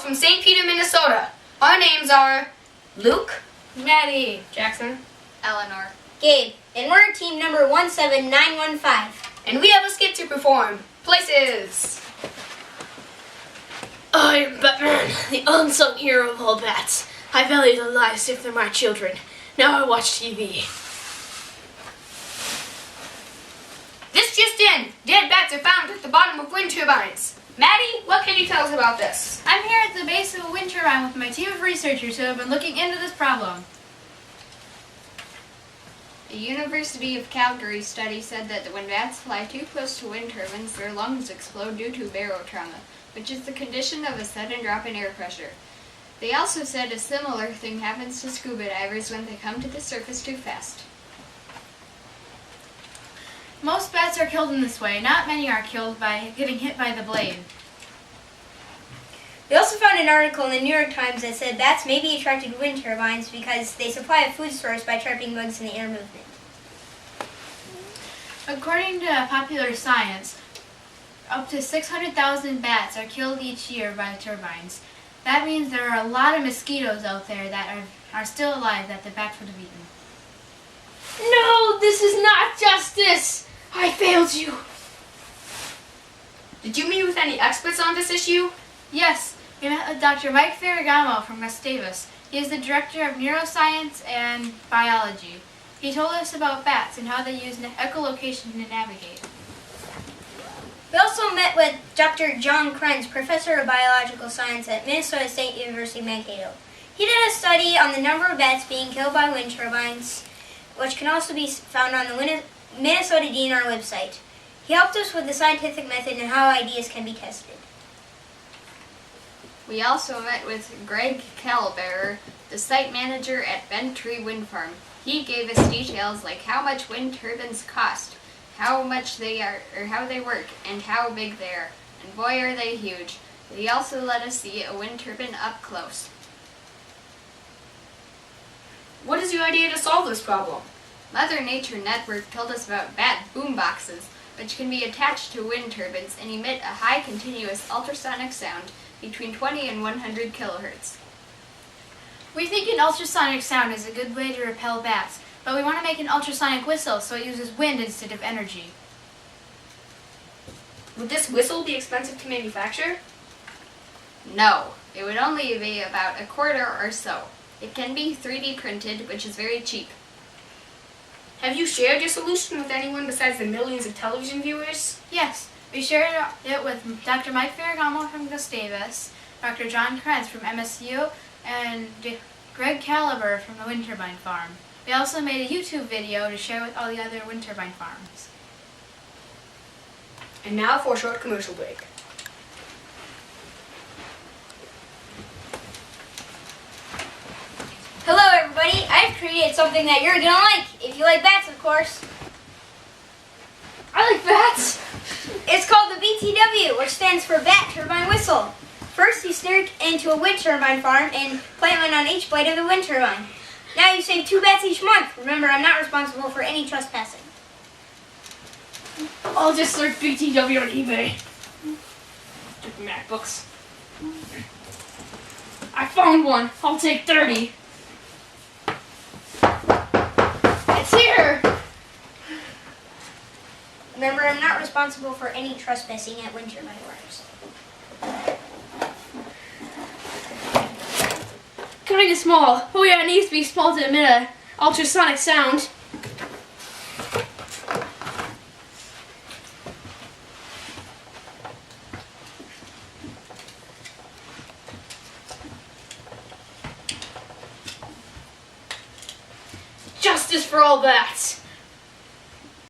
from St. Peter, Minnesota. Our names are Luke, Maddie, Jackson, Eleanor, Gabe, and we're team number 17915. and we have a skit to perform. Places. I am Batman, the unsung hero of all bats. I value their lives if they're my children. Now I watch TV. This just in. Dead bats are found at the bottom of wind turbines. Maddie, what can you tell us about this? I'm here at the base of a wind turbine with my team of researchers who have been looking into this problem. a University of Calgary study said that when bats fly too close to wind turbines, their lungs explode due to barotrauma, which is the condition of a sudden drop in air pressure. They also said a similar thing happens to scuba divers when they come to the surface too fast. Most bats are killed in this way. Not many are killed by getting hit by the blade. We also found an article in the New York Times that said bats may be attracted to wind turbines because they supply a food source by trapping bugs in the air movement. According to Popular Science, up to 600,000 bats are killed each year by the turbines. That means there are a lot of mosquitoes out there that are still alive that the bats would have eaten. No, this is not justice! I failed you! Did you meet with any experts on this issue? Yes, we met with Dr. Mike Ferragamo from Gustavus. He is the director of neuroscience and biology. He told us about bats and how they use echolocation to navigate. We also met with Dr. John Krenz, professor of biological science at Minnesota State University, Mankato. He did a study on the number of bats being killed by wind turbines, which can also be found on the Minnesota DNR website. He helped us with the scientific method and how ideas can be tested. We also met with Greg Calaberer, the site manager at Bent Tree Wind Farm. He gave us details like how much wind turbines cost, how much they are, or how they work, and how big they are. And boy, are they huge. He also let us see a wind turbine up close. What is your idea to solve this problem? Mother Nature Network told us about bat boomboxes, which can be attached to wind turbines and emit a high continuous ultrasonic sound between 20 and 100 kilohertz. We think an ultrasonic sound is a good way to repel bats, but we want to make an ultrasonic whistle so it uses wind instead of energy. Would this whistle be expensive to manufacture? No, it would only be about $0.25 or so. It can be 3D printed, which is very cheap. Have you shared your solution with anyone besides the millions of television viewers? Yes, we shared it with Dr. Mike Ferragamo from Gustavus, Dr. John Krenz from MSU, and Greg Calaberer from the wind turbine farm. We also made a YouTube video to share with all the other wind turbine farms. And now for a short commercial break. Hello everybody, I've created something that you're gonna like, if you like bats of course. I like bats! It's called the BTW, which stands for Bat Turbine Whistle. First you steer it into a wind turbine farm and plant one on each blade of the wind turbine. Now you save 2 bats each month. Remember, I'm not responsible for any trespassing. I'll just search BTW on eBay. Took MacBooks. I found one. I'll take 30. It's here! Remember, I'm not responsible for any trespassing at wind turbine farms. Can I get small? Oh yeah, it needs to be small to emit a ultrasonic sound. Justice for all bats.